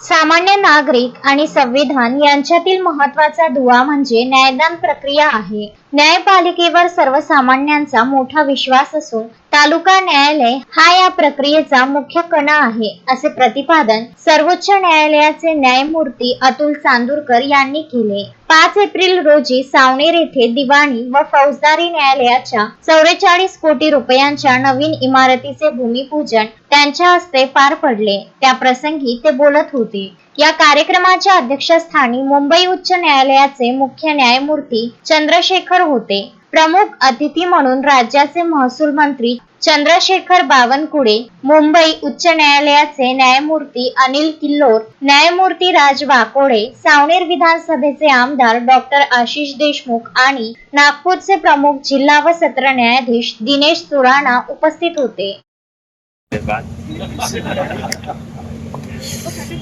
सामान्य नागरिक आणि संविधान यांच्यातील महत्त्वाचा दुवा म्हणजे न्यायदान प्रक्रिया आहे। न्यायपालिकेवर सर्वसामान्यांचा मोठा विश्वास असून तालुका न्यायालय हा या प्रक्रियेचा मुख्य कणा आहे, असे प्रतिपादन सर्वोच्च न्यायालयाचे न्यायमूर्ती अतुल चांदूरकर यांनी केले। 5 एप्रिल रोजी सावनेर येथे दिवाणी व फौजदारी न्यायालयाच्या 44 कोटी रुपयांच्या नवीन इमारतीचे भूमिपूजन त्यांच्या हस्ते पार पडले। त्या प्रसंगी ते बोलत होते। या कार्यक्रमाच्या अध्यक्षस्थानी मुंबई उच्च न्यायालयाचे मुख्य न्यायमूर्ती चंद्रशेखर होते। प्रमुख अतिथी म्हणून राज्याचे महसूल मंत्री चंद्रशेखर बावनकुळे, मुंबई उच्च न्यायालयाचे न्यायमूर्ती अनिल किल्लोर, न्यायमूर्ती राज वाकोडे, सावनेर विधानसभेचे आमदार डॉक्टर आशिष देशमुख आणि नागपूरचे प्रमुख जिल्हा व सत्र न्यायाधीश दिनेश सुराणा उपस्थित होते।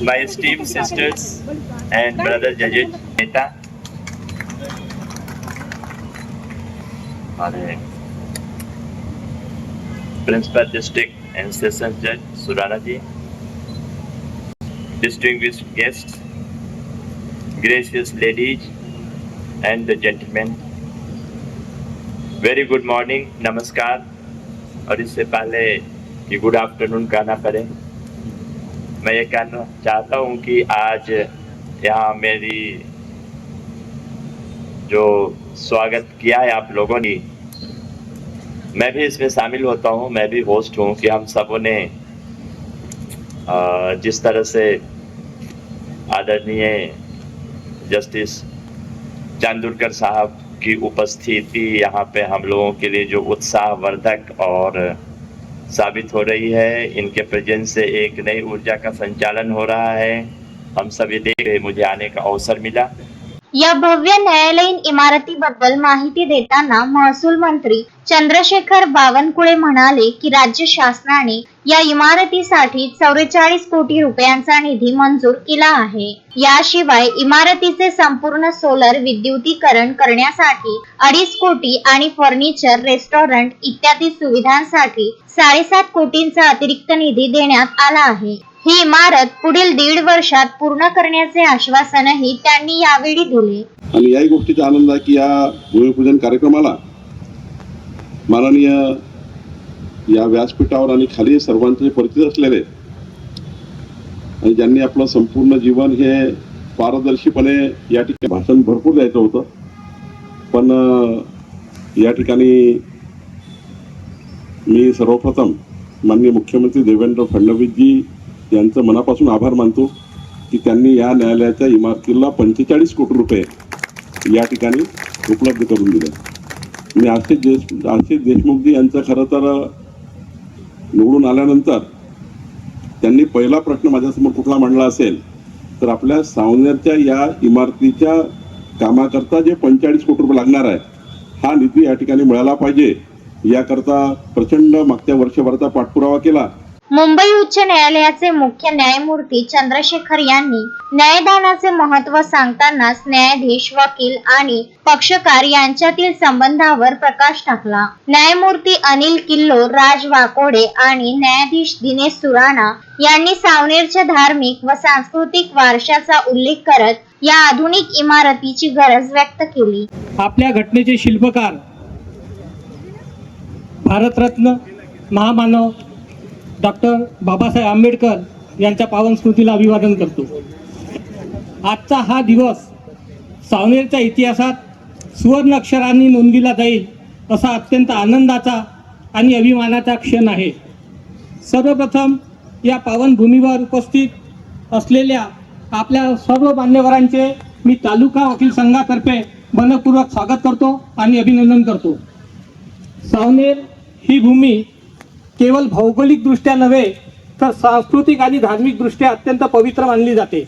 My esteemed sisters and brother judges, Neta, हमारे प्रिंसिपल डिस्ट्रिक्ट एंड सेशन जज सुराना जी, distinguished guests, gracious ladies and the gentlemen, very good morning, नमस्कार। और इससे पहले कि गुड आफ्टरनून कहना पड़े, मैं ये कहना चाहता हूँ कि आज यहाँ मेरी जो स्वागत किया है आप लोगों ने, मैं भी इसमें शामिल होता हूँ, मैं भी होस्ट हूँ कि हम सबों ने जिस तरह से आदरणीय जस्टिस चांदूरकर साहब की उपस्थिति यहाँ पे हम लोगों के लिए जो उत्साहवर्धक और साबित हो रही है, इनके प्रेजेंस से एक नई ऊर्जा का संचालन हो रहा है। हम सभी देख रहे, मुझे आने का अवसर मिला। या भव्य न्यायालयीन इमारतीबद्दल माहिती देताना महसूल मंत्री चंद्रशेखर बावनकुळे म्हणाले की राज्य शासनाने या इमारतीसाठी 44 कोटी रुपयांचा निधी मंजूर केला आहे। याशिवाय इमारतीचे संपूर्ण सोलर विद्युतीकरण करण्यासाठी 2.5 कोटी आणि फर्निचर, रेस्टॉरंट इत्यादी सुविधांसाठी 7.5 कोटींचा अतिरिक्त निधी देण्यात आला आहे। ही इमारत पुढील 1.5 वर्षात पूर्ण करण्याचे आश्वासनही त्यांनी यावेळी दिले। आणि याही गोष्टीचा आनंद आहे की या भूमिपूजन कार्यक्रमाला माननीय या व्यासपीठावर आणि खाली सर्वांचे परिचित असलेले आणि ज्यांनी आपलं संपूर्ण जीवन हे पारदर्शीपणे या ठिकाणी भाषण भरपूर द्यायचं होतं, पण या ठिकाणी मी सर्वप्रथम माननीय मुख्यमंत्री देवेंद्र फडणवीस जी यांचं मनापासून आभार मानतो की त्यांनी या न्यायालयाच्या इमारतीला 45 कोटी रुपये या ठिकाणी उपलब्ध करून दिले। आणि आशिष देशमुखजी यांचं खरं तर निवडून आल्यानंतर त्यांनी पहिला प्रश्न माझ्यासमोर कुठला मांडला असेल तर आपल्या सावनेरच्या या इमारतीच्या कामाकरता जे 45 कोटी रुपये लागणार आहे, हा निधी या ठिकाणी मिळाला पाहिजे, याकरता प्रचंड मागच्या वर्षभराचा पाठपुरावा केला। मुंबई उच्च न्यायालयाचे मुख्य न्यायमूर्ती चंद्रशेखर यांनी न्यायदानाचे महत्त्व सांगतानाच न्यायाधीश, वकील आणि पक्षकार यांच्यातील संबंधावर प्रकाश टाकला। न्यायमूर्ती अनिल किल्लोर, राज वाकोडे आणि न्यायाधीश दिनेश सुराणा यांनी सावनेरच्या धार्मिक व सांस्कृतिक वारशाचा उल्लेख करत या आधुनिक इमारतीची गरज व्यक्त केली। आपल्या घटनेचे शिल्पकार भारतरत्न महामानव डॉक्टर बाबासाहेब आंबेडकर यांच्या पावन स्मृतीला अभिवादन करतो। आजचा हा दिवस सावनेरच्या इतिहासात सुवर्ण अक्षरांनी नोंदविला जाईल असा अत्यंत आनंदाचा आणि अभिमानाचा क्षण आहे। सर्वप्रथम या पावन भूमीवर उपस्थित असलेल्या आपल्या सर्व मान्यवरांचे मी तालुका वकील संघातर्फे मनपूर्वक स्वागत करतो आणि अभिनंदन करतो। सावनेर ही भूमी केवळ भौगोलिक दृष्ट्या नव्हे तर सांस्कृतिक आणि धार्मिक दृष्ट्या अत्यंत पवित्र मानली जाते।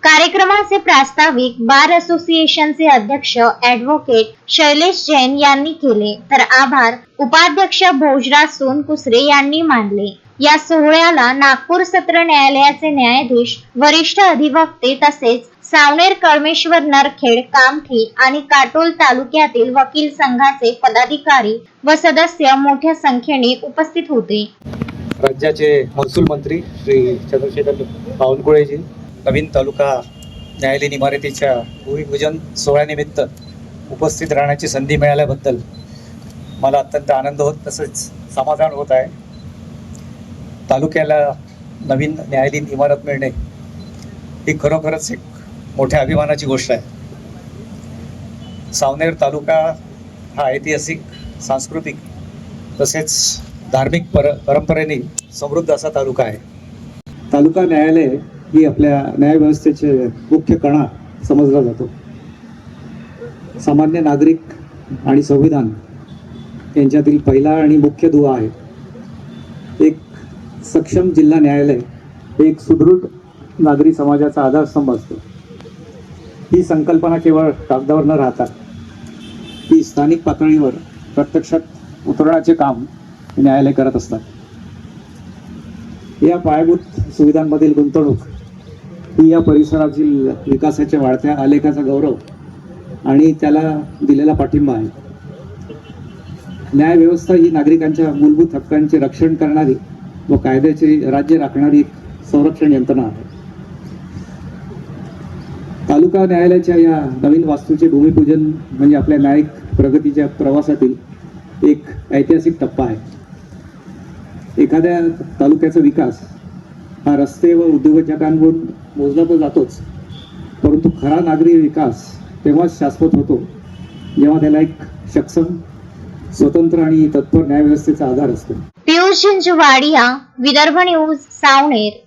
कार्यक्रमाचे प्रास्ताविक बार असोसिएशनचे अध्यक्ष ॲडव्होकेट शैलेश जैन यांनी केले, तर आभार उपाध्यक्ष भोजराज सोनकुसरे यांनी मानले। या सोहळ्याला नागपूर सत्र न्यायालयाचे न्यायाधीश, वरिष्ठ अधिवक्ते तसेच सावनेर, कळमेश्वर, नरखेड, कामठी आणि काटोल तालुक्यातील वकील संघाचे पदाधिकारी व सदस्य मोठ्या संख्येने उपस्थित होते। राज्याचे महसूल मंत्री श्री चंद्रशेखर बावनकुळेजी, नवीन तालुका न्यायालयीन इमारतीच्या भूमिपूजन सोहळ्यानिमित्त उपस्थित राहण्याची संधी मिळाल्याबद्दल मला अत्यंत आनंद होत तसेच समाधान होत आहे. तालुक्याला नवीन न्यायालयीन इमारत मिळणे ही खरोखरच एक मोठ्या अभिमानाची गोष्ट आहे. सावनेर तालुका हा ऐतिहासिक, सांस्कृतिक तसेच धार्मिक परंपरेने समृद्ध असा तालुका आहे. तालुका न्यायालय ही आपल्या न्यायव्यवस्थेचे मुख्य कणा समजला जातो. सामान्य नागरिक आणि संविधान यांच्यातील पहिला आणि मुख्य दुवा आहे. एक सक्षम जिल्हा न्यायालय एक सुदृढ नागरी समाजाचा आधारस्तंभ असतो. ही संकल्पना केवळ कागदावर न राहता ती स्थानिक पातळीवर प्रत्यक्षात उतरवण्याचे काम न्यायालय करत असतात. या पायाभूत सुविधांमधील गुंतवणूक ही या परिसरातील विकासाच्या वाढत्या आलेखाचा गौरव आणि त्याला दिलेला पाठिंबा आहे. न्यायव्यवस्था ही नागरिकांच्या मूलभूत हक्कांचे रक्षण करणारी व कायद्याचे राज्य राखणारी एक संरक्षण यंत्रणा आहे. तालुका न्यायालयाच्या या नवीन वास्तूचे भूमिपूजन म्हणजे आपल्या न्यायिक प्रगतीच्या प्रवासातील एक ऐतिहासिक टप्पा आहे. एखाद्या तालुक्याचा विकास हा रस्ते व उद्योजकांवरून मोजला तर जातोच, परंतु खरा नागरी विकास तेव्हाच शाश्वत होतो जेव्हा त्याला एक सक्षम, स्वतंत्र आणि तत्पर न्यायव्यवस्थेचा आधार असतो. पियुष झिंझुवाडिया, विदर्भ न्यूज, सावनेर.